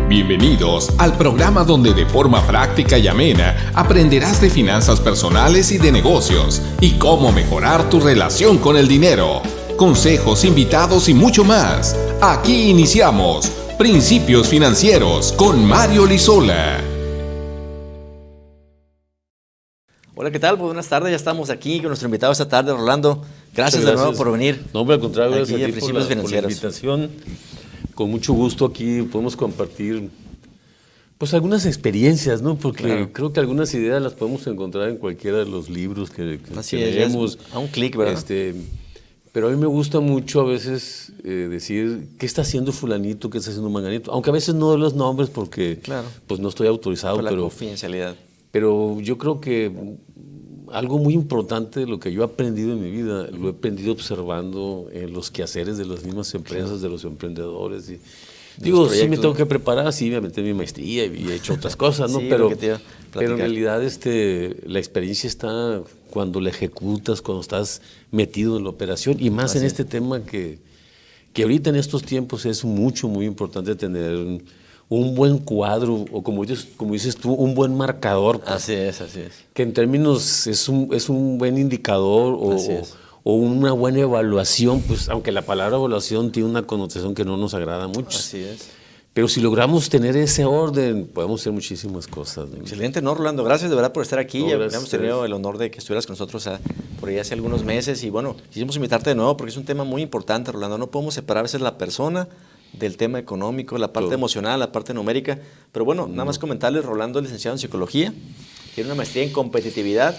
Bienvenidos al programa donde de forma práctica y amena aprenderás de finanzas personales y de negocios y cómo mejorar tu relación con el dinero. Consejos, invitados y mucho más. Aquí iniciamos Principios Financieros con Mario Lizola. Hola, ¿qué tal? Pues buenas tardes, ya estamos aquí con nuestro invitado esta tarde, Rolando. Gracias de nuevo por venir. No, hombre, al contrario, gracias a ti por la invitación. Con mucho gusto aquí podemos compartir pues algunas experiencias, ¿no? Porque creo que algunas ideas las podemos encontrar en cualquiera de los libros que leemos. A un clic, ¿verdad? Pero a mí me gusta mucho a veces decir qué está haciendo fulanito, qué está haciendo manganito, aunque a veces no doy los nombres porque pues no estoy autorizado. Por la confidencialidad. Pero yo creo que algo muy importante de lo que yo he aprendido en mi vida, lo he aprendido observando en los quehaceres de las mismas empresas, de los emprendedores. Y, digo, sí me tengo que preparar, sí, me metí en mi maestría y he hecho otras cosas, ¿no? Sí, pero en realidad la experiencia está cuando la ejecutas, cuando estás metido en la operación y más en este tema que ahorita en estos tiempos es muy importante tener un buen cuadro, o como dices tú, un buen marcador. Así es. Que en términos es un buen indicador o una buena evaluación, pues aunque la palabra evaluación tiene una connotación que no nos agrada mucho. Así es. Pero si logramos tener ese orden, podemos hacer muchísimas cosas, ¿no? Excelente, ¿no, Rolando? Gracias de verdad por estar aquí. Ya hemos tenido el honor de que estuvieras con nosotros por ahí hace algunos meses. Y bueno, quisimos invitarte de nuevo porque es un tema muy importante, Rolando. No podemos separar a veces la persona del tema económico, la parte emocional, la parte numérica. Pero bueno, nada más comentarles, Rolando es licenciado en Psicología, tiene una maestría en Competitividad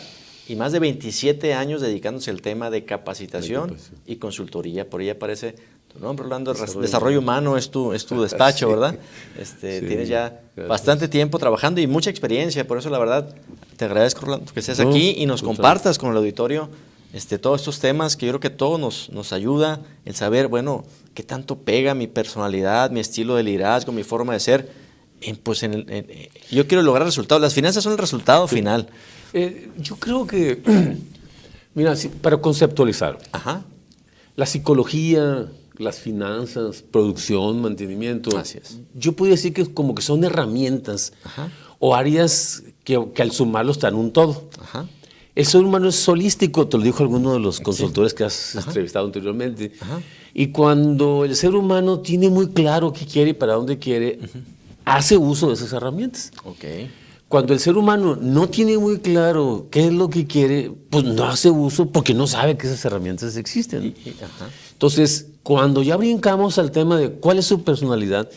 y más de 27 años dedicándose al tema de capacitación y consultoría. Por ahí aparece tu nombre, Rolando. Desarrollo Humano es tu despacho, ¿verdad? Tienes ya bastante tiempo trabajando y mucha experiencia. Por eso, la verdad, te agradezco, Rolando, que estés aquí y nos compartas con el auditorio todos estos temas que yo creo que todo nos ayuda el saber, bueno, qué tanto pega mi personalidad, mi estilo de liderazgo, mi forma de ser. Yo quiero lograr resultados. Las finanzas son el resultado final. Yo creo que, mira, para conceptualizar, la psicología, las finanzas, producción, mantenimiento, yo podría decir que como que son herramientas o áreas que al sumarlos están un todo. El ser humano es holístico, te lo dijo alguno de los consultores que has entrevistado anteriormente. Y cuando el ser humano tiene muy claro qué quiere y para dónde quiere, hace uso de esas herramientas. Cuando el ser humano no tiene muy claro qué es lo que quiere, pues no hace uso porque no sabe que esas herramientas existen. Entonces, cuando ya brincamos al tema de cuál es su personalidad,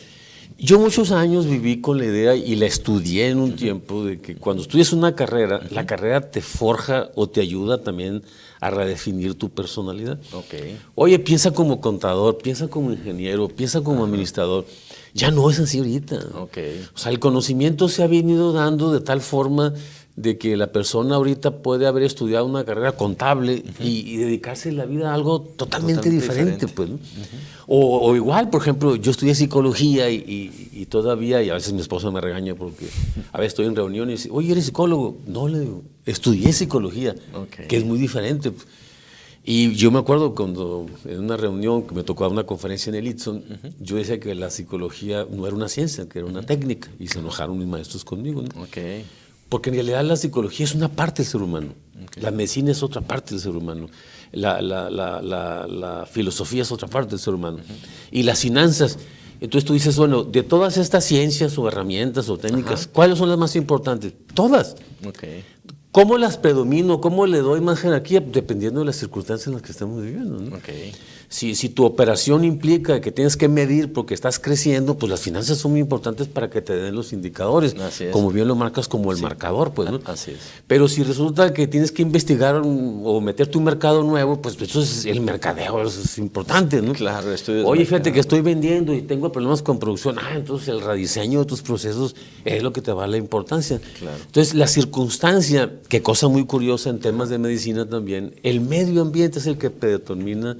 yo muchos años viví con la idea y la estudié en un tiempo de que cuando estudias una carrera, la carrera te forja o te ayuda también a redefinir tu personalidad. Oye, piensa como contador, piensa como ingeniero, piensa como administrador. Ya no es así ahorita. O sea, el conocimiento se ha venido dando de tal forma de que la persona ahorita puede haber estudiado una carrera contable y dedicarse la vida a algo totalmente diferente. Pues, ¿no? O igual, por ejemplo, yo estudié psicología y todavía, y a veces mi esposa me regaña porque a veces estoy en reuniones y dice, oye, ¿eres psicólogo? No, le digo, estudié psicología, que es muy diferente. Y yo me acuerdo cuando en una reunión que me tocó dar una conferencia en el Itson, yo decía que la psicología no era una ciencia, que era una técnica, y se enojaron mis maestros conmigo, ¿no? Porque en realidad la psicología es una parte del ser humano, la medicina es otra parte del ser humano, la filosofía es otra parte del ser humano, y las finanzas. Entonces tú dices, bueno, de todas estas ciencias o herramientas o técnicas, ¿cuáles son las más importantes? Todas. ¿Cómo las predomino? ¿Cómo le doy más jerarquía? Dependiendo de las circunstancias en las que estamos viviendo, ¿no? Si tu operación implica que tienes que medir porque estás creciendo, pues las finanzas son muy importantes para que te den los indicadores, como bien lo marcas como el marcador, pues, ¿no? Pero si resulta que tienes que investigar o meterte un mercado nuevo, pues eso es el mercadeo, eso es importante, ¿no? Oye, fíjate que estoy vendiendo y tengo problemas con producción. Entonces el rediseño de tus procesos es lo que te va a la importancia. Entonces la circunstancia, que cosa muy curiosa en temas de medicina también, el medio ambiente es el que predetermina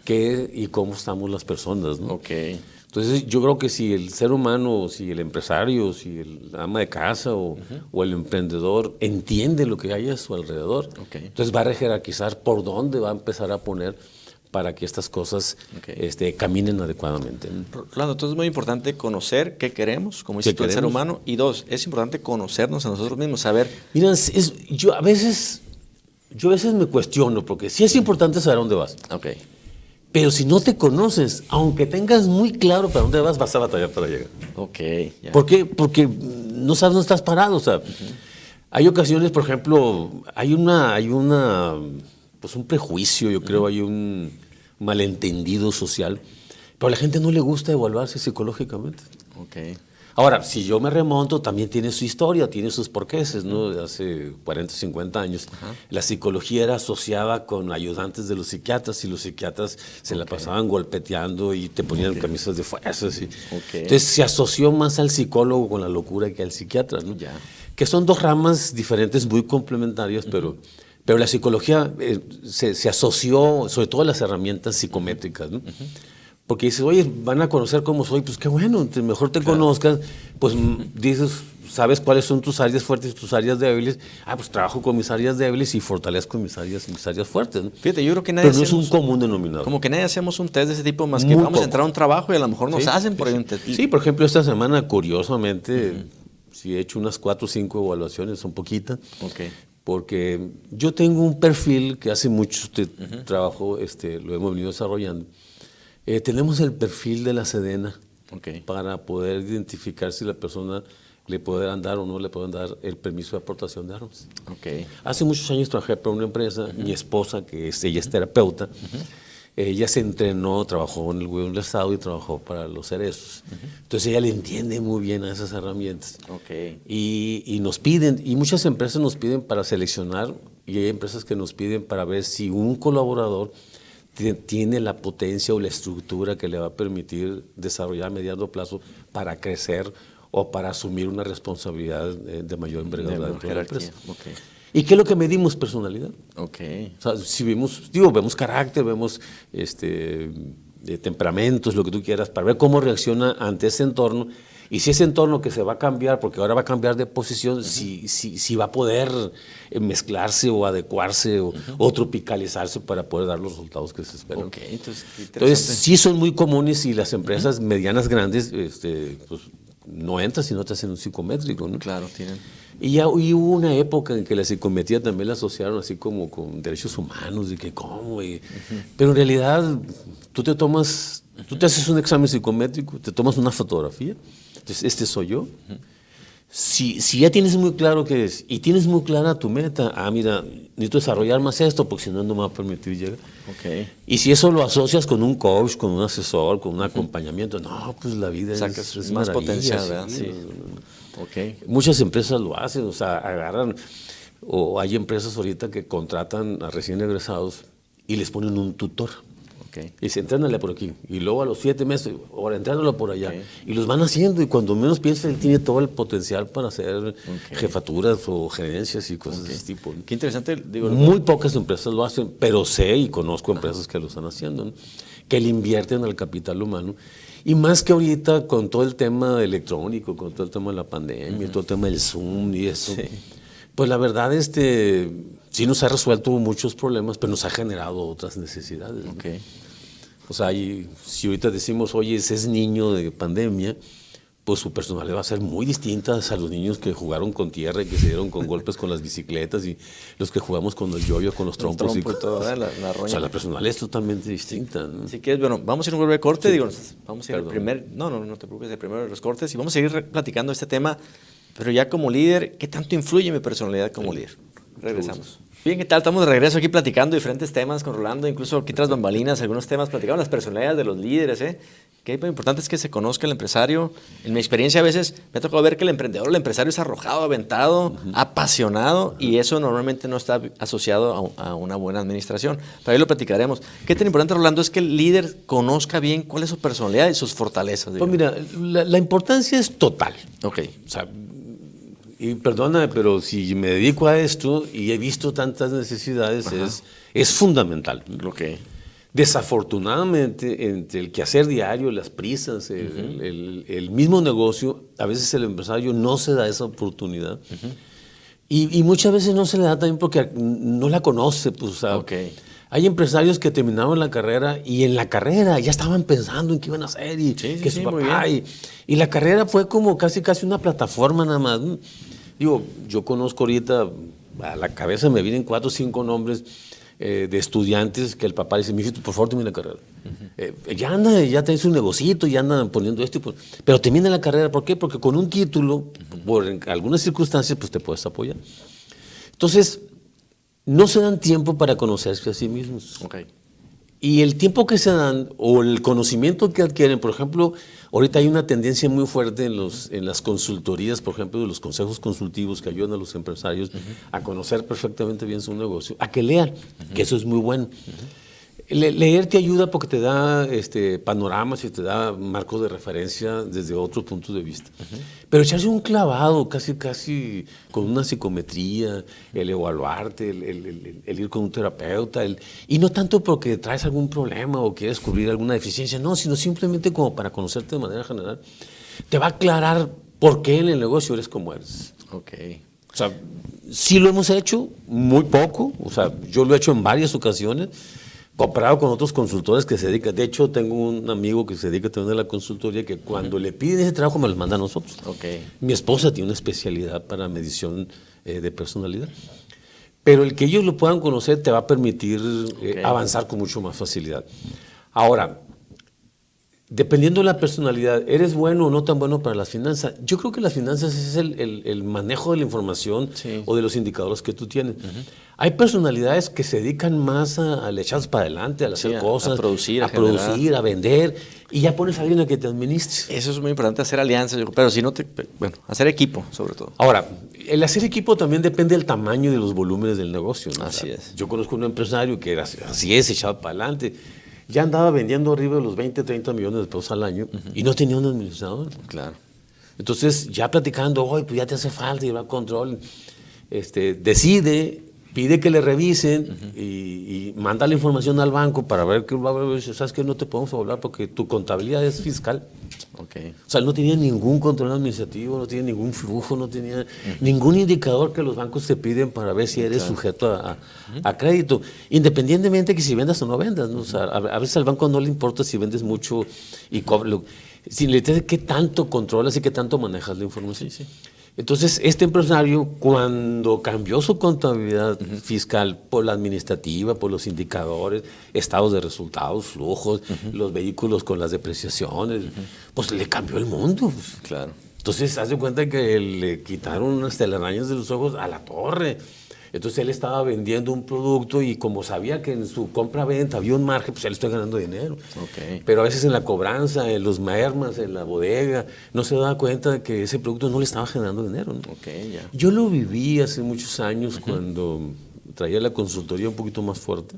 qué y cómo estamos las personas, ¿no? Entonces yo creo que si el ser humano, si el empresario, si el ama de casa o el emprendedor entiende lo que hay a su alrededor, entonces va a rejerarquizar por dónde va a empezar a poner para que estas cosas caminen adecuadamente. Rolando, entonces es muy importante conocer qué queremos, como dice el ser humano, y dos, es importante conocernos a nosotros mismos, saber... Mira, yo a veces me cuestiono, porque sí es importante saber a dónde vas. Okay. Pero si no te conoces, aunque tengas muy claro para dónde vas a batallar para llegar. Ok. Ya. ¿Por qué? Porque no sabes dónde estás parado. O sea, hay ocasiones, por ejemplo, hay un prejuicio, yo creo, hay un malentendido social, pero a la gente no le gusta evaluarse psicológicamente. Ok. Ahora, si yo me remonto, también tiene su historia, tiene sus porqueses, ¿no? De hace 40, 50 años, la psicología era asociada con ayudantes de los psiquiatras y los psiquiatras se la pasaban golpeteando y te ponían camisas de fuerzas. Entonces se asoció más al psicólogo con la locura que al psiquiatra, ¿no? Ya. Que son dos ramas diferentes, muy complementarias, pero la psicología se asoció, sobre todo a las herramientas psicométricas, ¿no? Porque dices, oye, van a conocer cómo soy, pues qué bueno, entre mejor te conozcas, pues dices, sabes cuáles son tus áreas fuertes y tus áreas débiles. Pues trabajo con mis áreas débiles y fortalezco mis áreas fuertes, ¿no? Fíjate, yo creo que nadie pero no es un común denominador. Como que nadie hacemos un test de ese tipo, más que vamos a entrar a un trabajo y a lo mejor nos hacen por ahí un test. Sí, por ejemplo, esta semana, curiosamente, sí he hecho unas 4 o 5 evaluaciones, son poquitas. Porque yo tengo un perfil que hace mucho trabajo, lo hemos venido desarrollando. Tenemos el perfil de la Sedena para poder identificar si la persona le pueden dar o no le pueden dar el permiso de aportación de armas. Hace muchos años trabajé para una empresa, mi esposa, que ella es terapeuta, ella se entrenó, trabajó en el gobierno del Estado y trabajó para los cerezos. Entonces ella le entiende muy bien a esas herramientas. Y nos piden, y muchas empresas nos piden para seleccionar, y hay empresas que nos piden para ver si un colaborador tiene la potencia o la estructura que le va a permitir desarrollar a mediano plazo para crecer o para asumir una responsabilidad de mayor envergadura dentro de la empresa. ¿Y qué es lo que medimos? Personalidad. O sea, si vemos carácter, vemos temperamentos, lo que tú quieras, para ver cómo reacciona ante ese entorno. Y si ese entorno que se va a cambiar, porque ahora va a cambiar de posición, si va a poder mezclarse o adecuarse o tropicalizarse para poder dar los resultados que se esperan. Entonces, sí son muy comunes y las empresas medianas grandes pues, no entran si no te hacen un psicométrico, ¿no? Claro, tienen. Y hubo una época en que la psicometría también la asociaron así como con derechos humanos, de que cómo. Pero en realidad tú te haces un examen psicométrico, te tomas una fotografía, entonces este soy yo. Si ya tienes muy claro qué es y tienes muy clara tu meta, mira, necesito desarrollar más esto porque si no, no me va a permitir llegar. Y si eso lo asocias con un coach, con un asesor, con un acompañamiento, no, pues la vida es más potencial, ¿verdad? Sí. Muchas empresas lo hacen, o sea, agarran, o hay empresas ahorita que contratan a recién egresados y les ponen un tutor. Y dicen, entrénale por aquí. Y luego a los 7 meses, ahora entrénalo por allá. Y los van haciendo. Y cuando menos piensa, él tiene todo el potencial para hacer jefaturas o gerencias y cosas de ese tipo. Qué interesante. Muy pocas empresas lo hacen, pero sé y conozco empresas que lo están haciendo, ¿no? Que le invierten al capital humano. Y más que ahorita con todo el tema electrónico, con todo el tema de la pandemia, todo el tema del Zoom y eso. Pues la verdad, sí nos ha resuelto muchos problemas, pero nos ha generado otras necesidades, ¿no? O sea, si ahorita decimos, oye, ese es niño de pandemia, pues su personalidad va a ser muy distinta a los niños que jugaron con tierra y que se dieron con golpes con las bicicletas y los que jugamos con el yoyo, con los trompos. Y todo, la roña. O sea, la personalidad es totalmente distinta, ¿no? Si quieres, bueno, vamos a ir a un breve corte. Vamos a ir al primer... No te preocupes, el primero de los cortes. Y vamos a seguir platicando este tema, pero ya como líder, ¿qué tanto influye mi personalidad como líder? Regresamos. Bien, ¿qué tal? Estamos de regreso aquí platicando diferentes temas con Rolando, incluso aquí tras bambalinas, algunos temas, platicamos las personalidades de los líderes, que lo importante es que se conozca el empresario. En mi experiencia a veces me ha tocado ver que el empresario es arrojado, aventado, apasionado, y eso normalmente no está asociado a una buena administración. Pero ahí lo platicaremos. ¿Qué tan importante, Rolando, es que el líder conozca bien cuál es su personalidad y sus fortalezas? Pues mira, la importancia es total. O sea, y perdóname, pero si me dedico a esto y he visto tantas necesidades, es fundamental. Desafortunadamente, entre el quehacer diario, las prisas, el mismo negocio, a veces el empresario no se da esa oportunidad. Y muchas veces no se le da también porque no la conoce. Pues, o sea, Hay empresarios que terminaban la carrera y en la carrera ya estaban pensando en qué iban a hacer y que su papá. Y la carrera fue como casi una plataforma nada más. Digo, yo conozco ahorita, a la cabeza me vienen 4 o 5 nombres de estudiantes que el papá dice, mijito, por favor, termina la carrera. Ya tenés un negocito, ya andan poniendo esto, pero termina la carrera. ¿Por qué? Porque con un título, por algunas circunstancias, pues te puedes apoyar. Entonces, no se dan tiempo para conocerse a sí mismos. Okay. Y el tiempo que se dan, o el conocimiento que adquieren, por ejemplo, ahorita hay una tendencia muy fuerte en las consultorías, por ejemplo, de los consejos consultivos que ayudan a los empresarios a conocer perfectamente bien su negocio, a que lean, que eso es muy bueno. Leer te ayuda porque te da panoramas y te da marcos de referencia desde otros puntos de vista. Pero echarse un clavado casi con una psicometría, el evaluarte, el ir con un terapeuta, y no tanto porque traes algún problema o quieres cubrir alguna deficiencia, no, sino simplemente como para conocerte de manera general, te va a aclarar por qué en el negocio eres como eres. Okay. O sea, sí lo hemos hecho, muy poco, o sea, yo lo he hecho en varias ocasiones, comparado con otros consultores que se dedican. De hecho, tengo un amigo que se dedica también a la consultoría que cuando le piden ese trabajo me lo manda a nosotros. Okay. Mi esposa tiene una especialidad para medición de personalidad. Pero el que ellos lo puedan conocer te va a permitir avanzar con mucho más facilidad. Ahora, dependiendo de la personalidad, ¿eres bueno o no tan bueno para las finanzas? Yo creo que las finanzas es el manejo de la información o de los indicadores que tú tienes. Hay personalidades que se dedican más a echarse para adelante, a hacer cosas, a producir, a vender, y ya pones a alguien a que te administre. Eso es muy importante, hacer alianzas, pero si no hacer equipo, sobre todo. Ahora, el hacer equipo también depende del tamaño y de los volúmenes del negocio, ¿no? Así es. Yo conozco un empresario que era así echado para adelante. Ya andaba vendiendo arriba de los 20, 30 millones de pesos al año y no tenía un administrador. Claro. Entonces, ya platicando, pues ya te hace falta llevar control, decide, pide que le revisen y manda la información al banco para ver que sabes que no te podemos hablar porque tu contabilidad es fiscal. Okay. O sea, no tenía ningún control administrativo, no tenía ningún flujo, no tenía ningún indicador que los bancos te piden para ver si eres sujeto a crédito, independientemente que si vendas o no vendas, ¿no? O sea, a veces al banco no le importa si vendes mucho y cobras, si le dices qué tanto controlas y qué tanto manejas la información. Sí. Entonces, este empresario, cuando cambió su contabilidad fiscal por la administrativa, por los indicadores, estados de resultados, flujos, los vehículos con las depreciaciones, pues le cambió el mundo. Claro. Entonces, haz de cuenta que le quitaron unas telarañas de los ojos a la torre. Entonces, él estaba vendiendo un producto y como sabía que en su compra-venta había un margen, pues él está ganando dinero. Okay. Pero a veces en la cobranza, en los mermas, en la bodega, no se daba cuenta de que ese producto no le estaba generando dinero, ¿no? Okay, ya. Yo lo viví hace muchos años cuando traía la consultoría un poquito más fuerte.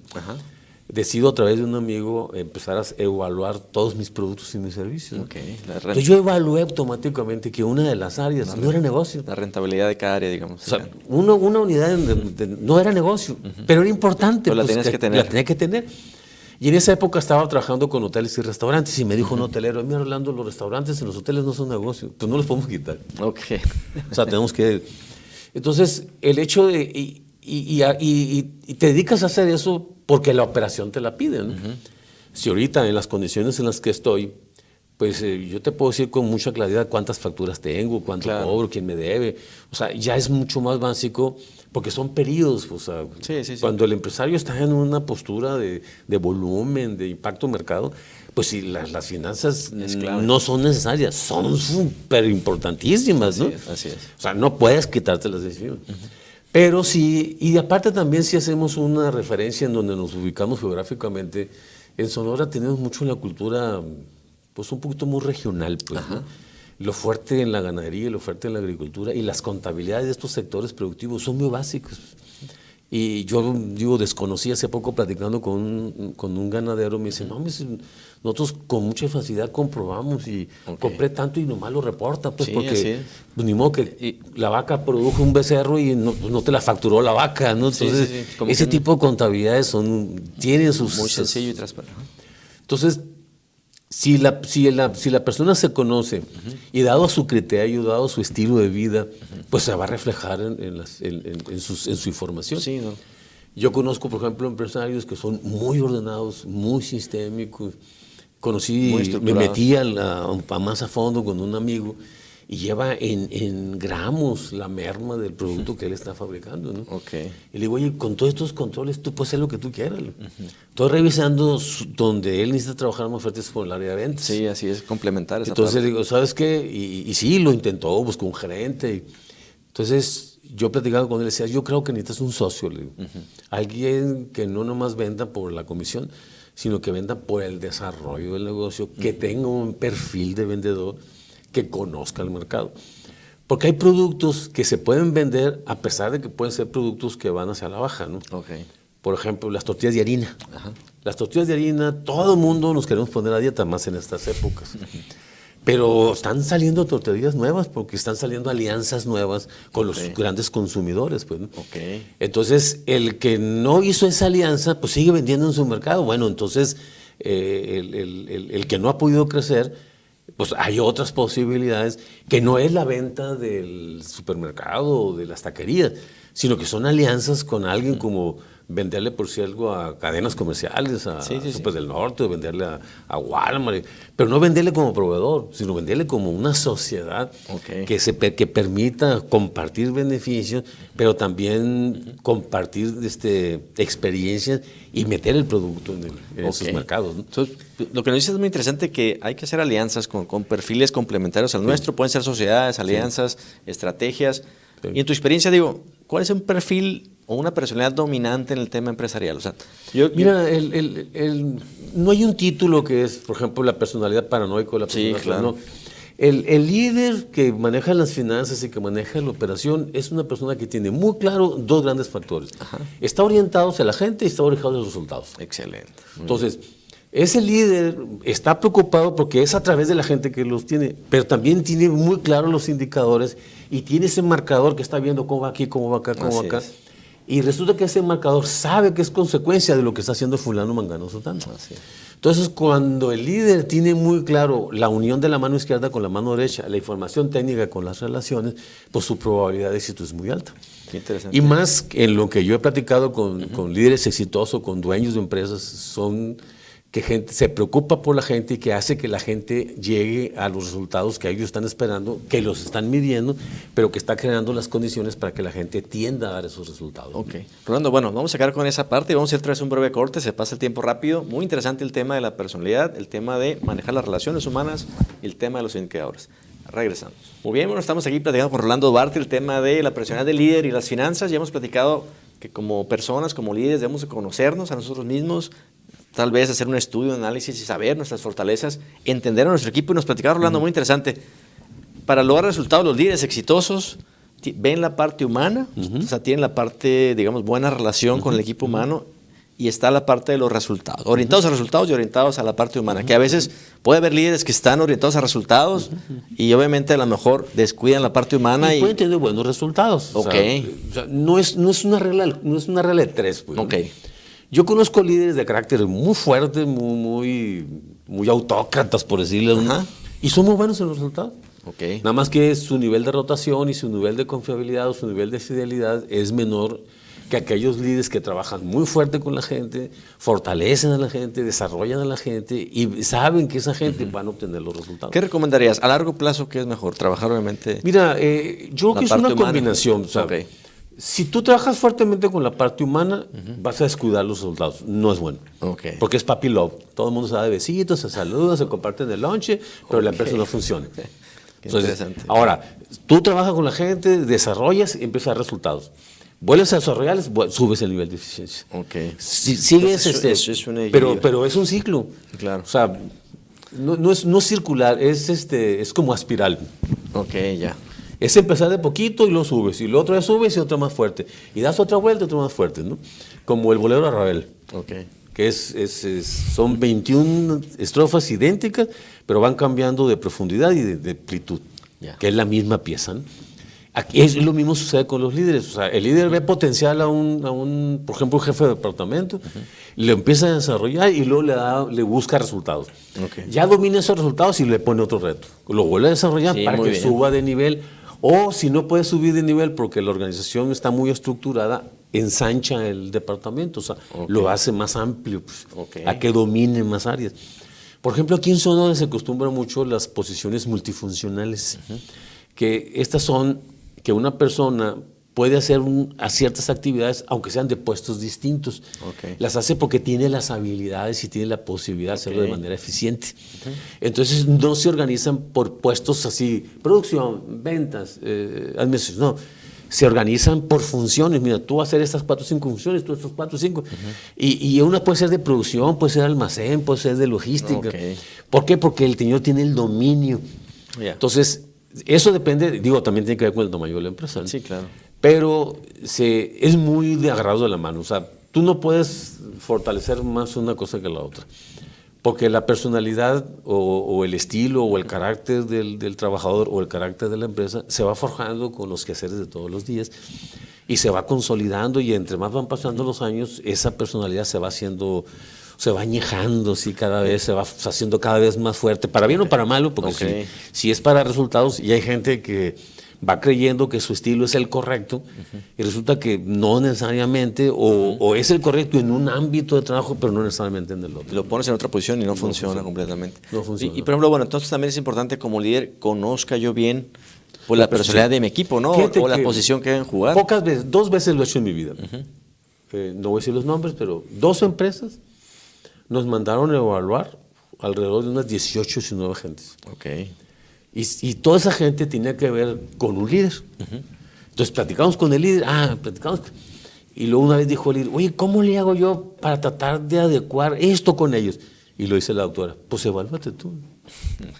Decido a través de un amigo empezar a evaluar todos mis productos y mis servicios. Okay. Entonces yo evalué automáticamente que una de las áreas no era negocio. La rentabilidad de cada área, digamos. O sea, una unidad no era negocio, pero era importante. Pero la tenías que tener. La tenía que tener. Y en esa época estaba trabajando con hoteles y restaurantes y me dijo un hotelero, mira Orlando, los restaurantes en los hoteles no son negocio, pues no los podemos quitar. Okay. O sea, tenemos que... Entonces, el hecho de... Y te dedicas a hacer eso porque la operación te la pide, ¿no? Si ahorita en las condiciones en las que estoy, pues yo te puedo decir con mucha claridad cuántas facturas tengo, cuánto cobro, quién me debe. O sea, ya es mucho más básico porque son periodos. O sea, cuando el empresario está en una postura de volumen, de impacto mercado, pues si las finanzas no son necesarias, son súper importantísimas, ¿no? Así es. O sea, no puedes quitártelas de encima. Pero sí, y aparte también si hacemos una referencia en donde nos ubicamos geográficamente, en Sonora tenemos mucho en la cultura, pues un poquito muy regional, pues, ¿no? Lo fuerte en la ganadería, lo fuerte en la agricultura y las contabilidades de estos sectores productivos son muy básicos. Y yo desconocí hace poco platicando con un ganadero, me dice, no, nosotros con mucha facilidad comprobamos y compré tanto y nomás lo reporta, pues porque pues, ni modo que la vaca produjo un becerro y no te la facturó la vaca, ¿no? Entonces, ese tipo de contabilidades tienen sus... Muy sencillo y transparente. Entonces, si la persona se conoce y dado su criterio, dado su estilo de vida, pues se va a reflejar en su información. Sí, ¿no? Yo conozco, por ejemplo, empresarios que son muy ordenados, muy sistémicos. Me metí más a fondo con un amigo y lleva en gramos la merma del producto que él está fabricando, ¿no? Okay. Y le digo, oye, con todos estos controles tú puedes hacer lo que tú quieras. Estoy revisando donde él necesita trabajar más fuerte es por el área de ventas. Sí, así es, complementar esa Entonces parte. le digo, ¿sabes qué? Y sí, lo intentó, buscó un gerente. Entonces yo platicaba con él, le decía, yo creo que necesitas un socio, le digo. Alguien que no nomás venda por la comisión, sino que venda por el desarrollo del negocio, que tenga un perfil de vendedor, que conozca el mercado. Porque hay productos que se pueden vender a pesar de que pueden ser productos que van hacia la baja, ¿no? Okay. Por ejemplo, las tortillas de harina. Ajá. Las tortillas de harina, todo el mundo nos queremos poner a dieta, más en estas épocas. Pero están saliendo tortillas nuevas porque están saliendo alianzas nuevas con los grandes consumidores, pues, ¿no? Okay. Entonces, el que no hizo esa alianza, pues sigue vendiendo en su mercado. Bueno, entonces, el que no ha podido crecer, pues hay otras posibilidades que no es la venta del supermercado o de las taquerías, sino que son alianzas con alguien como venderle por si algo a cadenas comerciales, a Super del Norte, o venderle a Walmart, pero no venderle como proveedor, sino venderle como una sociedad que permita compartir beneficios, pero también compartir experiencias y meter el producto en esos mercados, ¿no? Entonces, lo que nos dices es muy interesante, que hay que hacer alianzas con perfiles complementarios al nuestro. Pueden ser sociedades, alianzas, estrategias. Sí. Y en tu experiencia, digo, ¿cuál es un perfil o una personalidad dominante en el tema empresarial? O sea, mira, no hay un título que es, por ejemplo, la personalidad paranoica o la personalidad. Sí, claro. No. El líder que maneja las finanzas y que maneja la operación es una persona que tiene muy claro dos grandes factores. Ajá. Está orientado hacia la gente y está orientado a los resultados. Excelente. Entonces, ese líder está preocupado porque es a través de la gente que los tiene, pero también tiene muy claros los indicadores y tiene ese marcador que está viendo cómo va aquí, cómo va acá, cómo va acá. Y resulta que ese marcador sabe que es consecuencia de lo que está haciendo fulano, mangano, sotano. Entonces, cuando el líder tiene muy claro la unión de la mano izquierda con la mano derecha, la información técnica con las relaciones, pues su probabilidad de éxito es muy alta. Qué interesante. Y más en lo que yo he platicado con líderes exitosos, con dueños de empresas, son que gente se preocupa por la gente y que hace que la gente llegue a los resultados que ellos están esperando, que los están midiendo, pero que está creando las condiciones para que la gente tienda a dar esos resultados. Ok. Rolando, bueno, vamos a sacar con esa parte y vamos a hacer otra vez un breve corte, se pasa el tiempo rápido. Muy interesante el tema de la personalidad, el tema de manejar las relaciones humanas y el tema de los indicadores. Regresamos. Muy bien, bueno, estamos aquí platicando con Rolando Duarte el tema de la personalidad del líder y las finanzas. Ya hemos platicado que como personas, como líderes, debemos de conocernos a nosotros mismos, tal vez hacer un estudio, un análisis y saber nuestras fortalezas, entender a nuestro equipo. Y nos platicaba Rolando, muy interesante, para lograr resultados, los líderes exitosos ven la parte humana, o sea, tienen la parte, digamos, buena relación con el equipo humano, y está la parte de los resultados, orientados a resultados y orientados a la parte humana, que a veces puede haber líderes que están orientados a resultados y obviamente a lo mejor descuidan la parte humana. Y pueden tener buenos resultados. Ok. O sea, no es una regla de tres. Pues, ok. ¿no? Yo conozco líderes de carácter muy fuerte, muy autócratas, por decirlo, y son muy buenos en los resultados. Okay. Nada más que su nivel de rotación y su nivel de confiabilidad o su nivel de fidelidad es menor que aquellos líderes que trabajan muy fuerte con la gente, fortalecen a la gente, desarrollan a la gente y saben que esa gente van a obtener los resultados. ¿Qué recomendarías? ¿A largo plazo qué es mejor? ¿Trabajar obviamente? Mira, yo creo que es una combinación. ¿Sabes? Si tú trabajas fuertemente con la parte humana, vas a descuidar los resultados. No es bueno. Porque es papi love. Todo el mundo se da de besitos, se saluda, se comparten el lonche, pero la empresa no funciona. Entonces, ahora, tú trabajas con la gente, desarrollas y empiezas a dar resultados. Vuelves a desarrollarles, subes el nivel de eficiencia. Sigues eso es una pero es un ciclo. Claro. O sea, no es circular, es como espiral. Ok, ya. Es empezar de poquito y lo subes, y lo otro ya subes y otro más fuerte. Y das otra vuelta y otro más fuerte, ¿no? Como el bolero de Ravel. Que son 21 estrofas idénticas, pero van cambiando de profundidad y de amplitud, que es la misma pieza, ¿no? Aquí es lo mismo sucede con los líderes. O sea, el líder ve potencial a un por ejemplo, un jefe de departamento, le empieza a desarrollar y luego le busca resultados. Ya domina esos resultados y le pone otro reto. Lo vuelve a desarrollar para que suba de nivel. O si no puede subir de nivel porque la organización está muy estructurada, ensancha el departamento, o sea, lo hace más amplio, pues, a que domine más áreas. Por ejemplo, aquí en Sonora se acostumbran mucho las posiciones multifuncionales, que estas son que una persona puede hacer a ciertas actividades, aunque sean de puestos distintos. Las hace porque tiene las habilidades y tiene la posibilidad de hacerlo de manera eficiente. Entonces no se organizan por puestos así, producción, ventas, administración, no. Se organizan por funciones. Mira, tú vas a hacer estas 4 o 5 funciones, tú estas 4 o 5. Y una puede ser de producción, puede ser de almacén, puede ser de logística. ¿Por qué? Porque el señor tiene el dominio. Entonces, eso depende, digo, también tiene que ver con el tamaño de la empresa, ¿no? Sí, claro. Pero es muy de agarrado de la mano. O sea, tú no puedes fortalecer más una cosa que la otra. Porque la personalidad o el estilo o el carácter del trabajador o el carácter de la empresa se va forjando con los quehaceres de todos los días y se va consolidando, y entre más van pasando los años, esa personalidad se va añejando, ¿sí? Cada vez se va haciendo cada vez más fuerte, para bien o para malo, porque si es para resultados, y hay gente que va creyendo que su estilo es el correcto y resulta que no necesariamente, o es el correcto en un ámbito de trabajo, pero no necesariamente en el otro. Lo pones en otra posición y no funciona completamente. No funciona. Y por ejemplo, bueno, entonces también es importante como líder, conozca yo bien pues, la personalidad de mi equipo, ¿no? O la posición que deben jugar. Pocas veces, 2 veces lo he hecho en mi vida. No voy a decir los nombres, pero 2 empresas nos mandaron a evaluar alrededor de unas 18, 19 gentes. Y toda esa gente tenía que ver con un líder. Entonces platicamos con el líder, y luego una vez dijo el líder, oye, ¿cómo le hago yo para tratar de adecuar esto con ellos? Y lo dice la doctora, pues evalúate tú.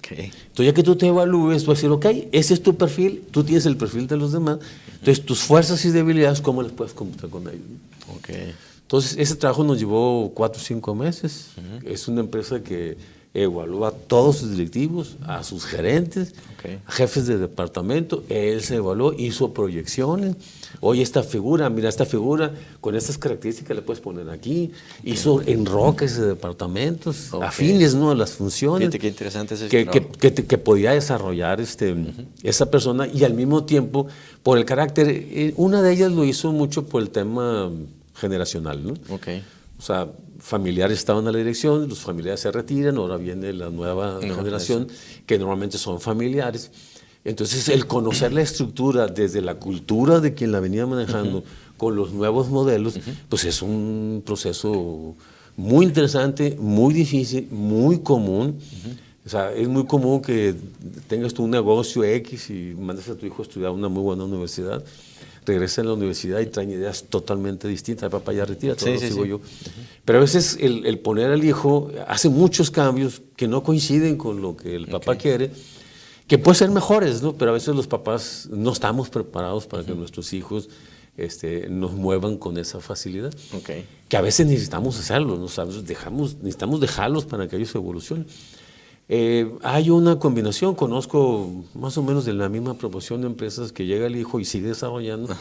Entonces ya que tú te evalúes, tú vas a decir, ok, ese es tu perfil, tú tienes el perfil de los demás, entonces tus fuerzas y debilidades, ¿cómo las puedes computar con ellos? Entonces ese trabajo nos llevó 4 o 5 meses. Es una empresa que evalúa a todos sus directivos, a sus gerentes, a jefes de departamento. Él se evaluó, hizo proyecciones. Oye, esta figura, mira, esta figura con estas características le puedes poner aquí. Hizo enroques de departamentos, afines, ¿no?, a las funciones. Fíjate qué interesante es que podía desarrollar esa persona, y al mismo tiempo, por el carácter, una de ellas lo hizo mucho por el tema generacional, ¿no? O sea, familiares estaban a la dirección, los familiares se retiran, ahora viene la nueva generación, que normalmente son familiares. Entonces, el conocer la estructura desde la cultura de quien la venía manejando con los nuevos modelos, pues es un proceso muy interesante, muy difícil, muy común. O sea, es muy común que tengas tú un negocio X y mandes a tu hijo a estudiar a una muy buena universidad, regresa a la universidad y traen ideas totalmente distintas. El papá ya retira, todo lo sigo yo. Pero a veces el poner al hijo hace muchos cambios que no coinciden con lo que el papá quiere, que pueden ser mejores, ¿no? Pero a veces los papás no estamos preparados para que nuestros hijos nos muevan con esa facilidad. Que a veces necesitamos hacerlo, ¿no? Necesitamos dejarlos para que ellos evolucionen. Hay una combinación, conozco más o menos de la misma proporción de empresas que llega el hijo y sigue desarrollando,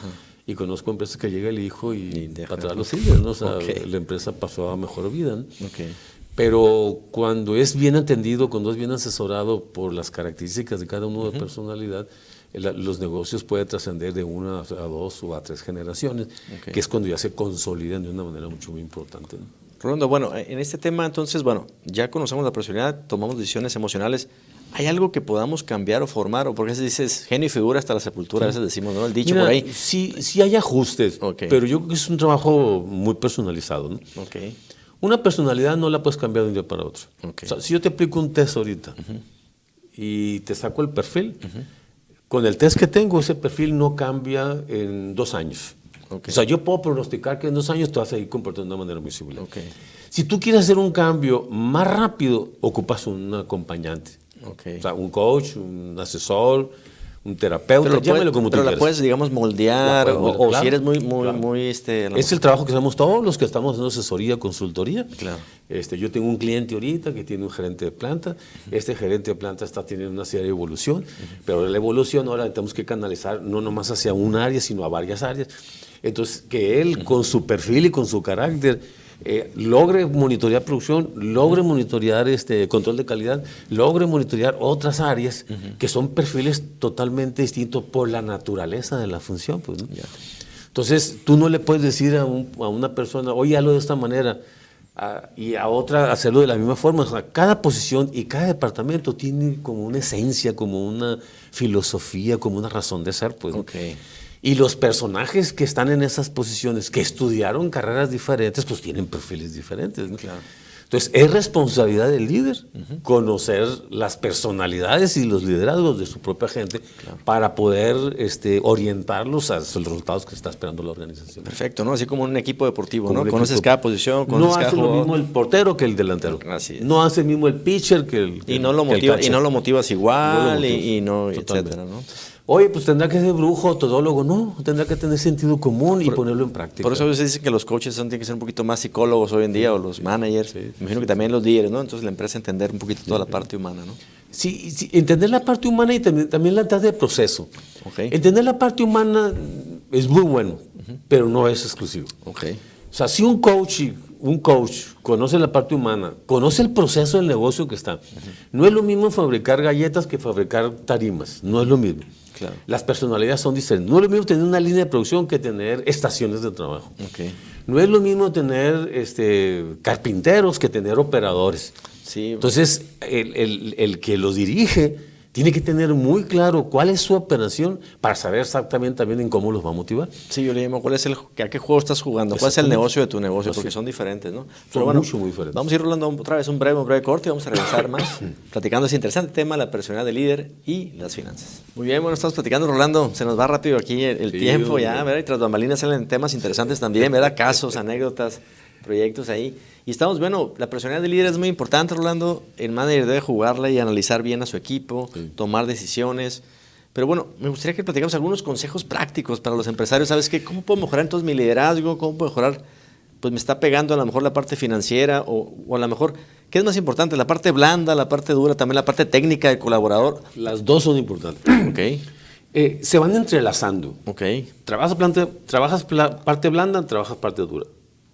y conozco empresas que llega el hijo y para atrás lo siguen, ¿no? O sea, la empresa pasó a mejor vida, ¿no? Pero cuando es bien atendido, cuando es bien asesorado por las características de cada uno de personalidad, los negocios pueden trascender de 1 a 2 o a 3 generaciones, que es cuando ya se consolidan de una manera mucho muy importante, ¿no? Rolando, bueno, en este tema entonces, bueno, ya conocemos la personalidad, tomamos decisiones emocionales. ¿Hay algo que podamos cambiar o formar? O porque a veces dices genio y figura hasta la sepultura, a veces decimos, ¿no? El dicho por ahí. Sí hay ajustes, pero yo creo que es un trabajo muy personalizado, ¿no? Una personalidad no la puedes cambiar de un día para otro. O sea, si yo te aplico un test ahorita y te saco el perfil, con el test que tengo, ese perfil no cambia en 2 años. O sea, yo puedo pronosticar que en 2 años te vas a ir comportando de una manera muy similar. Si tú quieres hacer un cambio más rápido, ocupas un acompañante. O sea, un coach, un asesor, un terapeuta, llámalo como tú quieras. Pero la puedes, digamos, moldear, o claro, si eres muy es el trabajo que hacemos todos los que estamos haciendo asesoría, consultoría. Claro. Yo tengo un cliente ahorita que tiene un gerente de planta. Este gerente de planta está teniendo una serie de evolución, pero la evolución ahora tenemos que canalizar no nomás hacia un área, sino a varias áreas. Entonces, que él con su perfil y con su carácter logre monitorear producción, logre monitorear control de calidad, logre monitorear otras áreas que son perfiles totalmente distintos por la naturaleza de la función, pues, ¿no? Entonces, tú no le puedes decir a una persona, oye, hazlo de esta manera, y a otra hacerlo de la misma forma. O sea, cada posición y cada departamento tiene como una esencia, como una filosofía, como una razón de ser, pues. Okay. Y los personajes que están en esas posiciones, que estudiaron carreras diferentes, pues tienen perfiles diferentes, ¿no? Claro. Entonces, es responsabilidad del líder conocer las personalidades y los liderazgos de su propia gente para poder orientarlos a los resultados que está esperando la organización. Perfecto, ¿no? Así como un equipo deportivo, ¿no? Conoces cada posición, conoces cada jugador. No hace jugador. lo mismo el portero que el delantero. Así es. No hace el mismo el pitcher que el Y no lo motivas igual, etcétera, ¿no? Oye, pues tendrá que ser brujo, todólogo. No, tendrá que tener sentido común y ponerlo en práctica. Por eso a veces dicen que los coaches tienen que ser un poquito más psicólogos hoy en día, o los managers. Me imagino que también los líderes, ¿no? Entonces la empresa entender un poquito toda la parte humana, ¿no? Sí, entender la parte humana y también la parte de proceso. Okay. Entender la parte humana es muy bueno, pero no es exclusivo. Okay. O sea, si un coach conoce la parte humana, conoce el proceso del negocio que está, no es lo mismo fabricar galletas que fabricar tarimas, no es lo mismo. Claro. Las personalidades son diferentes. No es lo mismo tener una línea de producción que tener estaciones de trabajo. Okay. No es lo mismo tener carpinteros que tener operadores. Sí. Entonces, el que los dirige tiene que tener muy claro cuál es su operación para saber exactamente también en cómo los va a motivar. Sí, yo le llamo, ¿a qué juego estás jugando? ¿Cuál es el negocio de tu negocio? Porque son diferentes, ¿no? Pero bueno, muy diferentes. Vamos a ir rolando otra vez un breve corte y vamos a regresar más platicando ese interesante tema, la personalidad del líder y las finanzas. Muy bien, bueno, estamos platicando, Rolando. Se nos va rápido aquí el tiempo ya, ¿verdad? Y tras bambalinas salen temas interesantes también, ¿verdad? Casos, anécdotas, proyectos ahí. Y estamos, bueno, la personalidad del líder es muy importante, Rolando. El manager debe jugarla y analizar bien a su equipo, tomar decisiones. Pero bueno, me gustaría que platicamos algunos consejos prácticos para los empresarios. ¿Sabes qué? ¿Cómo puedo mejorar entonces mi liderazgo? ¿Cómo puedo mejorar? Pues me está pegando a lo mejor la parte financiera o a lo mejor, ¿qué es más importante? ¿La parte blanda, la parte dura, también la parte técnica del colaborador? Las dos son importantes. Ok. Se van entrelazando. Ok. Trabajas parte blanda, trabajas parte dura.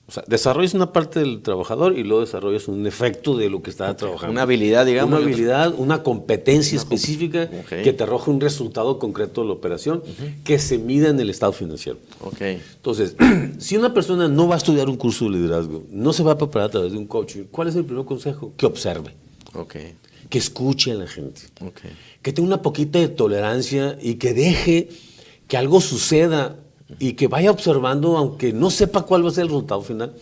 O sea, desarrollas una parte del trabajador y luego desarrollas un efecto de lo que está trabajando. Una habilidad, digamos. Una habilidad, una competencia específica que te arroja un resultado concreto de la operación que se mida en el estado financiero. Okay. Entonces, si una persona no va a estudiar un curso de liderazgo, no se va a preparar a través de un coaching, ¿cuál es el primer consejo? Que observe. Okay. Que escuche a la gente. Okay. Que tenga una poquita de tolerancia y que deje que algo suceda y que vaya observando, aunque no sepa cuál va a ser el resultado final.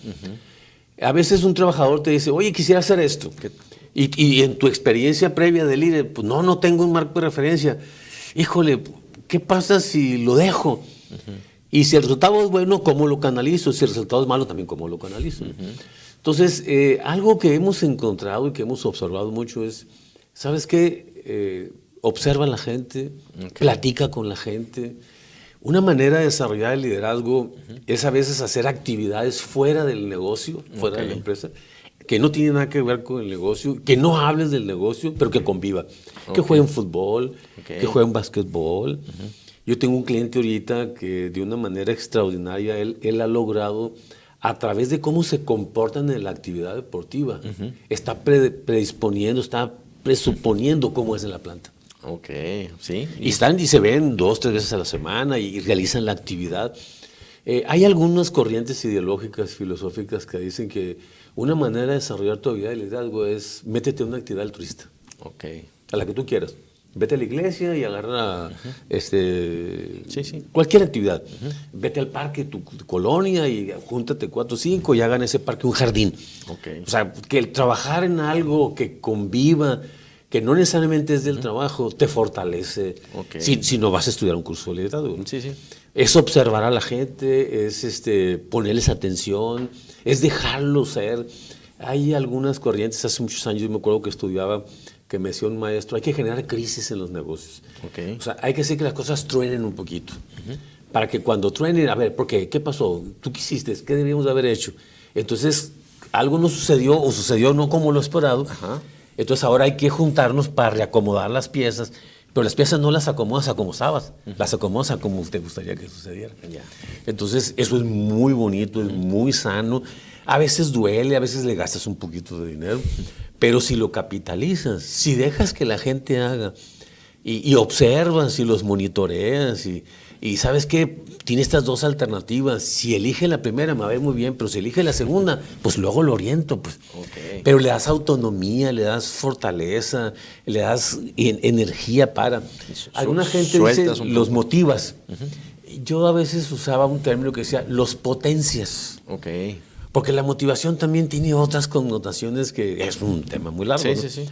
A veces un trabajador te dice, oye, quisiera hacer esto. Y en tu experiencia previa de líder, pues no tengo un marco de referencia. Híjole, ¿qué pasa si lo dejo? Y si el resultado es bueno, ¿cómo lo canalizo? Si el resultado es malo, también ¿cómo lo canalizo? Entonces, algo que hemos encontrado y que hemos observado mucho es, ¿sabes qué? Observa a la gente, platica con la gente. Una manera de desarrollar el liderazgo es a veces hacer actividades fuera del negocio, fuera de la empresa, que no tienen nada que ver con el negocio, que no hables del negocio, pero que conviva. Que jueguen fútbol, que jueguen básquetbol. Yo tengo un cliente ahorita que de una manera extraordinaria, él ha logrado, a través de cómo se comportan en la actividad deportiva, está predisponiendo, está presuponiendo cómo es en la planta. Ok, sí. Y se ven 2, 3 veces a la semana y realizan la actividad. Hay algunas corrientes ideológicas, filosóficas que dicen que una manera de desarrollar tu habilidad de liderazgo es métete a una actividad altruista. Ok. A la que tú quieras. Vete a la iglesia y agarra cualquier actividad. Vete al parque, tu colonia, y júntate 4 o 5 y hagan ese parque un jardín. Okay. O sea, que el trabajar en algo que conviva, que no necesariamente es del trabajo, te fortalece si no vas a estudiar un curso de liderazgo. Sí, sí. Es observar a la gente, es ponerles atención, es dejarlo ser. Hay algunas corrientes, hace muchos años yo me acuerdo que estudiaba, que me decía un maestro, hay que generar crisis en los negocios. O sea, hay que hacer que las cosas truenen un poquito. Para que cuando truenen, a ver, ¿por qué? ¿Qué pasó? ¿Tú qué hiciste? ¿Qué debíamos de haber hecho? Entonces, algo no sucedió o sucedió no como lo esperado. Entonces ahora hay que juntarnos para reacomodar las piezas, pero las piezas no las acomodas a como estabas, las acomodas a como te gustaría que sucediera. Entonces eso es muy bonito, es muy sano. A veces duele, a veces le gastas un poquito de dinero, pero si lo capitalizas, si dejas que la gente haga, y observas y los monitoreas y ¿sabes qué? Tiene estas dos alternativas. Si elige la primera me va a ver muy bien, pero si elige la segunda, pues luego lo oriento. Pues. Okay. Pero le das autonomía, le das fortaleza, le das energía para. Alguna gente dice, los motivas. Yo a veces usaba un término que decía, los potencias. Okay. Porque la motivación también tiene otras connotaciones que es un tema muy largo. Sí, ¿no? sí, sí.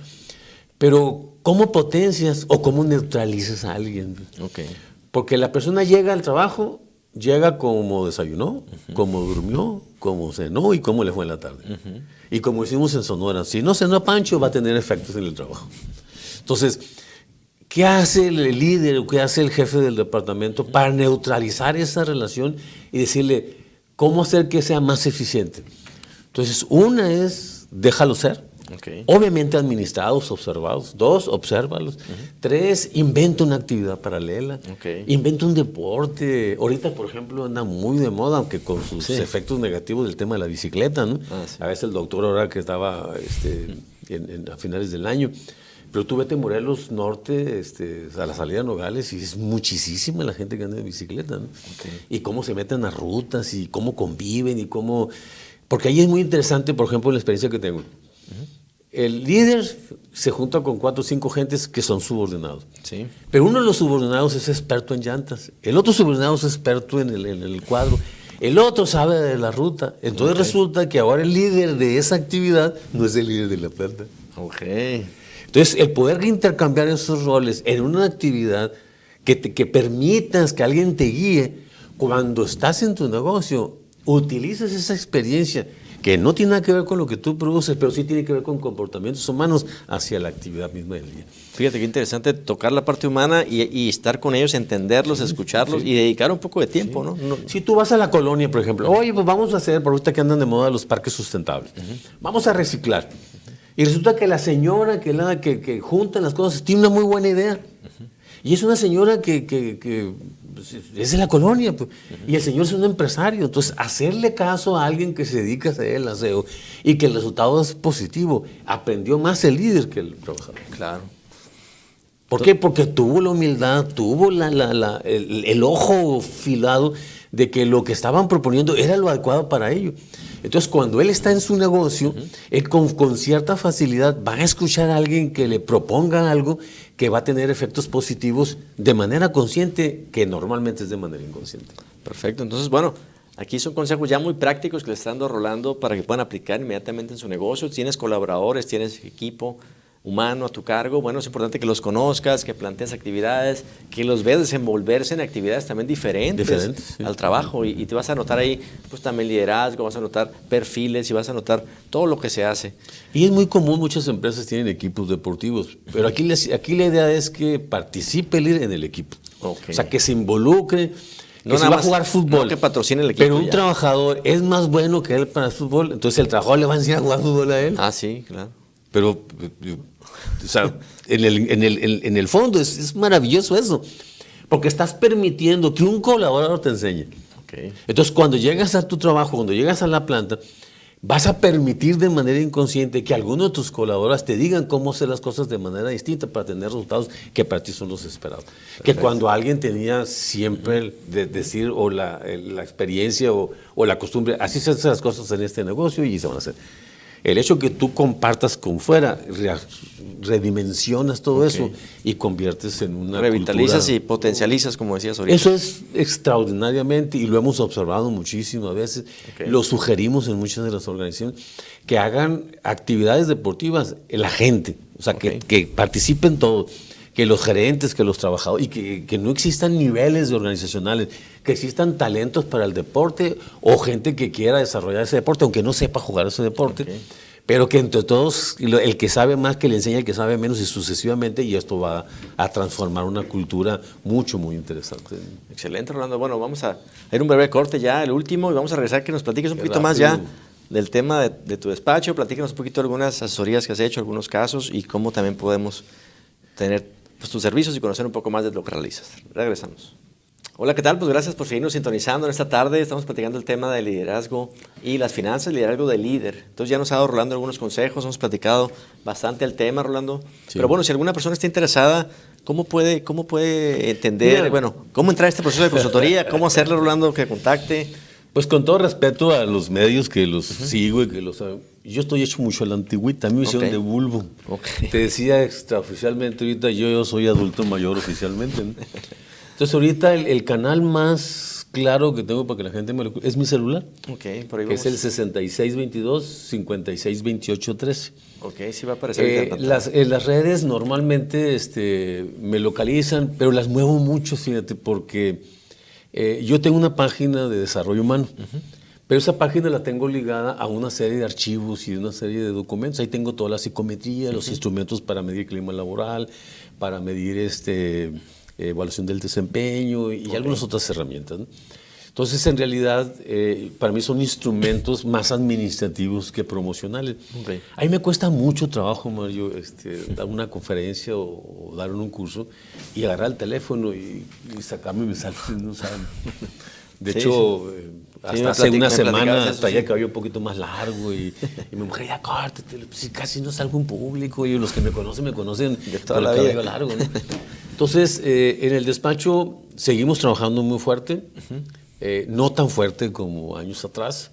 Pero, ¿cómo potencias o cómo neutralizas a alguien? Okay. Porque la persona llega al trabajo, llega como desayunó, como durmió, como cenó y cómo le fue en la tarde. Y como decimos en Sonora, si no cenó Pancho, va a tener efectos en el trabajo. Entonces, ¿qué hace el líder o qué hace el jefe del departamento para neutralizar esa relación y decirle cómo hacer que sea más eficiente? Entonces, una es, déjalo ser. Okay. Obviamente administrados, observados. 2, obsérvalos. 3, inventa una actividad paralela. Okay. Inventa un deporte. Ahorita, por ejemplo, anda muy de moda, aunque con sus efectos negativos del tema de la bicicleta, ¿no? Sí. A veces el doctor ahora que estaba a finales del año, pero tú vete a Morelos Norte, a la salida de Nogales, y es muchísima la gente que anda en bicicleta, ¿no? Okay. Y cómo se meten a rutas, y cómo conviven, y cómo... Porque ahí es muy interesante, por ejemplo, la experiencia que tengo. El líder se junta con 4 o 5 gentes que son subordinados. Sí. Pero uno de los subordinados es experto en llantas. El otro subordinado es experto en el cuadro. El otro sabe de la ruta. Entonces resulta que ahora el líder de esa actividad no es el líder de la planta. Okay. Entonces, el poder intercambiar esos roles en una actividad que permitas que alguien te guíe, cuando estás en tu negocio, utilices esa experiencia que no tiene nada que ver con lo que tú produces, pero sí tiene que ver con comportamientos humanos hacia la actividad misma del día. Fíjate qué interesante tocar la parte humana y estar con ellos, entenderlos, escucharlos y dedicar un poco de tiempo, ¿no? Si tú vas a la colonia, por ejemplo, oye, pues vamos a hacer, por ahorita que andan de moda los parques sustentables, vamos a reciclar. Y resulta que la señora que junta las cosas tiene una muy buena idea. Y es una señora que es de la colonia, pues, y el señor es un empresario. Entonces, hacerle caso a alguien que se dedica a hacer el aseo y que el resultado es positivo, aprendió más el líder que el trabajador. Claro. ¿Por qué? Porque tuvo la humildad, tuvo el ojo filado de que lo que estaban proponiendo era lo adecuado para ello. Entonces, cuando él está en su negocio, él con cierta facilidad va a escuchar a alguien que le proponga algo que va a tener efectos positivos de manera consciente, que normalmente es de manera inconsciente. Perfecto. Entonces, bueno, aquí son consejos ya muy prácticos que le están dando Rolando para que puedan aplicar inmediatamente en su negocio. Tienes colaboradores, tienes equipo humano a tu cargo. Bueno, es importante que los conozcas, que plantees actividades, que los veas desenvolverse en actividades también diferentes sí. al trabajo y te vas a notar ahí pues también liderazgo, vas a notar perfiles y vas a notar todo lo que se hace. Y es muy común, muchas empresas tienen equipos deportivos, pero aquí la idea es que participe el líder en el equipo. Okay. O sea, que se involucre. No se va a jugar fútbol, no que patrocine el equipo. Pero un trabajador es más bueno que él para el fútbol, entonces el trabajador le va a enseñar a jugar fútbol a él. Ah, sí, claro. Pero, o sea, en el fondo es maravilloso eso, porque estás permitiendo que un colaborador te enseñe. Okay. Entonces, cuando llegas a tu trabajo, cuando llegas a la planta, vas a permitir de manera inconsciente que algunos de tus colaboradores te digan cómo hacer las cosas de manera distinta para tener resultados que para ti son los esperados. Perfecto. Que cuando alguien tenía siempre de decir o la experiencia o la costumbre, así se hacen las cosas en este negocio y se van a hacer. El hecho que tú compartas con fuera, redimensionas todo eso y conviertes en una revitalizas cultura. Y potencializas, como decías ahorita. Eso es extraordinariamente, y lo hemos observado muchísimo a veces, lo sugerimos en muchas de las organizaciones, que hagan actividades deportivas la gente, o sea, que participen todos, que los gerentes, que los trabajadores, y que no existan niveles organizacionales, que existan talentos para el deporte o gente que quiera desarrollar ese deporte, aunque no sepa jugar ese deporte, pero que entre todos, el que sabe más que le enseña al que sabe menos y sucesivamente, y esto va a transformar una cultura muy interesante. Excelente, Rolando. Bueno, vamos a ir un breve corte ya, el último, y vamos a regresar, que nos platiques un poquito más ya del tema de tu despacho, platícanos un poquito de algunas asesorías que has hecho, algunos casos, y cómo también podemos tener pues, tus servicios y conocer un poco más de lo que realizas. Regresamos. Hola, ¿qué tal? Pues gracias por seguirnos sintonizando en esta tarde. Estamos platicando el tema del liderazgo y las finanzas, liderazgo del líder. Entonces ya nos ha dado Rolando algunos consejos, hemos platicado bastante el tema, Rolando. Sí. Pero bueno, si alguna persona está interesada, ¿Cómo puede entender, cómo entrar a este proceso de consultoría? ¿Cómo hacerle, Rolando, que contacte? Pues con todo respeto a los medios que los sigo y que los saben, yo estoy hecho mucho a la antigüita, a mí me hicieron de bulbo. Te decía extraoficialmente, ahorita yo soy adulto mayor oficialmente, ¿no? Entonces ahorita el canal más claro que tengo para que la gente me lo... es mi celular, por ahí que es el 6622-562813. Sí va a aparecer. Las redes normalmente me localizan, pero las muevo mucho, fíjate, porque... yo tengo una página de desarrollo humano, pero esa página la tengo ligada a una serie de archivos y una serie de documentos. Ahí tengo toda la psicometría, los instrumentos para medir clima laboral, para medir evaluación del desempeño y algunas otras herramientas, ¿no? Entonces, en realidad, para mí son instrumentos más administrativos que promocionales. A mí me cuesta mucho trabajo, Mario, dar una conferencia o dar un curso y agarrar el teléfono y sacarme mis mensajes, ¿no? De hecho, hasta hace una semana traía el cabello un poquito más largo y mi mujer, ya córtate, pues, casi no salgo en público y los que me conocen con el cabello largo, ¿no? Entonces, en el despacho seguimos trabajando muy fuerte. No tan fuerte como años atrás,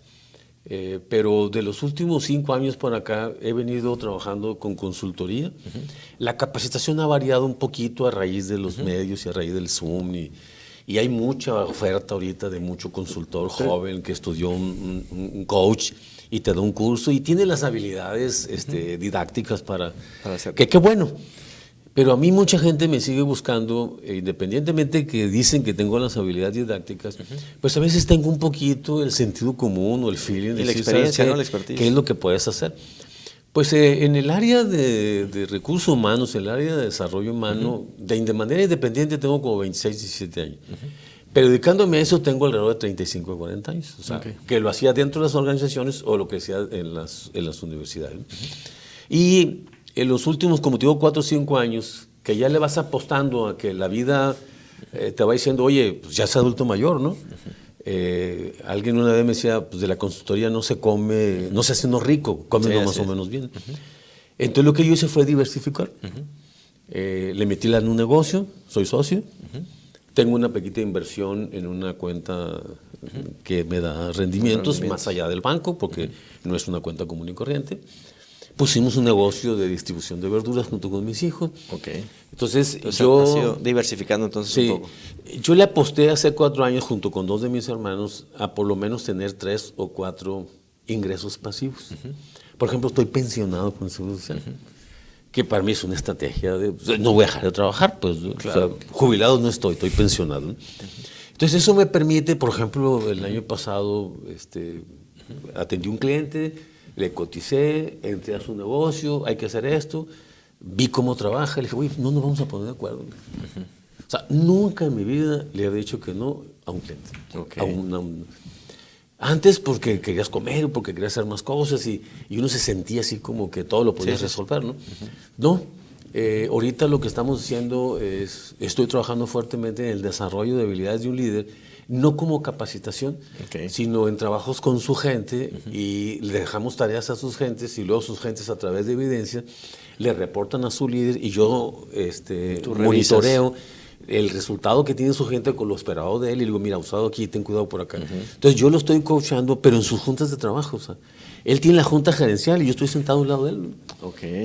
pero de los últimos 5 años por acá he venido trabajando con consultoría. La capacitación ha variado un poquito a raíz de los medios y a raíz del Zoom y hay mucha oferta ahorita de mucho consultor joven que estudió un coach y te da un curso y tiene las habilidades didácticas para hacer. Qué bueno. Pero a mí mucha gente me sigue buscando, independientemente que dicen que tengo las habilidades didácticas, pues a veces tengo un poquito el sentido común o el feeling. Y la experiencia, ¿no? La expertise. ¿Qué es lo que puedes hacer? Pues en el área de recursos humanos, en el área de desarrollo humano, de manera independiente tengo como 26, 17 años. Pero dedicándome a eso tengo alrededor de 35 a 40 años. O sea, que lo hacía dentro de las organizaciones o lo que hacía en las universidades. Y en los últimos, como te digo, 4 o 5 años, que ya le vas apostando a que la vida te va diciendo, oye, pues ya es adulto mayor, ¿no? Alguien una vez me decía, pues de la consultoría no se come, no se hace uno rico, come uno más o menos bien. Entonces lo que yo hice fue diversificar. Le metí en un negocio, soy socio, tengo una pequeña inversión en una cuenta que me da rendimientos más allá del banco, porque no es una cuenta común y corriente. Pusimos un negocio de distribución de verduras junto con mis hijos. Entonces yo... has ido diversificando entonces un poco. Yo le aposté hace 4 años junto con 2 de mis hermanos a por lo menos tener 3 o 4 ingresos pasivos. Por ejemplo, estoy pensionado con Seguro Social, que para mí es una estrategia de... no voy a dejar de trabajar, pues. Claro. O sea, jubilado no estoy pensionado, ¿no? Entonces eso me permite, por ejemplo, el año pasado atendí un cliente, le coticé, entré a su negocio, hay que hacer esto, vi cómo trabaja, le dije, oye, no nos vamos a poner de acuerdo. O sea, nunca en mi vida le había dicho que no a un cliente. Antes porque querías comer, porque querías hacer más cosas y uno se sentía así como que todo lo podías resolver, ¿no? No, ahorita lo que estamos haciendo es, estoy trabajando fuertemente en el desarrollo de habilidades de un líder, no como capacitación, sino en trabajos con su gente y le dejamos tareas a sus gentes y luego sus gentes a través de evidencia le reportan a su líder y yo monitoreo el resultado que tiene su gente con lo esperado de él y le digo, mira, usado aquí, ten cuidado por acá. Entonces yo lo estoy coachando, pero en sus juntas de trabajo. O sea, él tiene la junta gerencial y yo estoy sentado a un lado de él.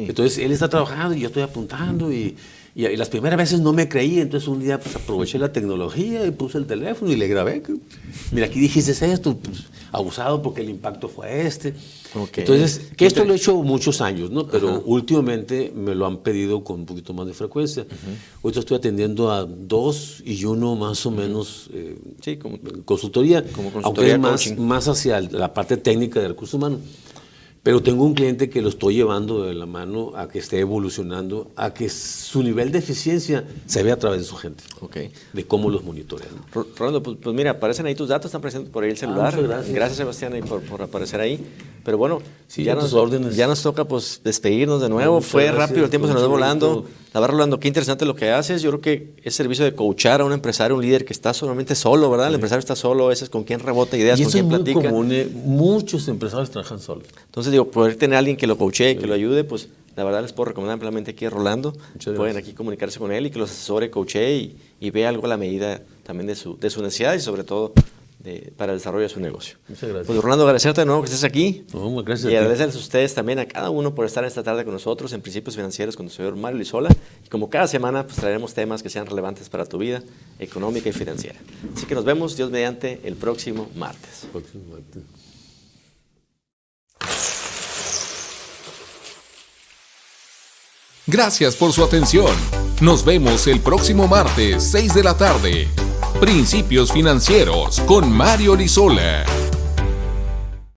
Entonces él está trabajando y yo estoy apuntando y las primeras veces no me creí, entonces un día pues, aproveché la tecnología y puse el teléfono y le grabé. Mira, aquí dijiste esto, pues, abusado porque el impacto fue este. Entonces, que esto lo he hecho muchos años, ¿no? Pero últimamente me lo han pedido con un poquito más de frecuencia. Ahorita estoy atendiendo a 2 y 1 más o menos como consultoría, aunque es más hacia la parte técnica de recursos humanos. Pero tengo un cliente que lo estoy llevando de la mano a que esté evolucionando, a que su nivel de eficiencia se vea a través de su gente, de cómo los monitorean. Rolando, pues mira, aparecen ahí tus datos, están presentes por ahí el celular. Gracias Sebastián por aparecer ahí. Pero bueno, ya nos toca pues despedirnos de nuevo. Fue rápido, el tiempo se nos va volando. La verdad, Rolando, qué interesante lo que haces. Yo creo que ese servicio de coachar a un empresario, un líder que está solamente solo, ¿verdad? El empresario está solo, ese es con quien rebota ideas, con quien platica. Y eso es muy común, muchos empresarios trabajan solos. Entonces, digo, poder tener a alguien que lo coachee, que lo ayude, pues La verdad les puedo recomendar ampliamente aquí a Rolando. Pueden aquí comunicarse con él y que los asesore, coachee y vea algo a la medida también de su necesidad y sobre todo para el desarrollo de su negocio. Muchas gracias. Pues Rolando, agradecerte de nuevo que estés aquí. No, gracias y agradecerles a ustedes también, a cada uno por estar esta tarde con nosotros en Principios Financieros con el señor Mario Lizola. Y como cada semana, pues traeremos temas que sean relevantes para tu vida económica y financiera. Así que nos vemos, Dios mediante, el próximo martes. Gracias por su atención. Nos vemos el próximo martes, 6 de la tarde. Principios Financieros con Mario Lizola.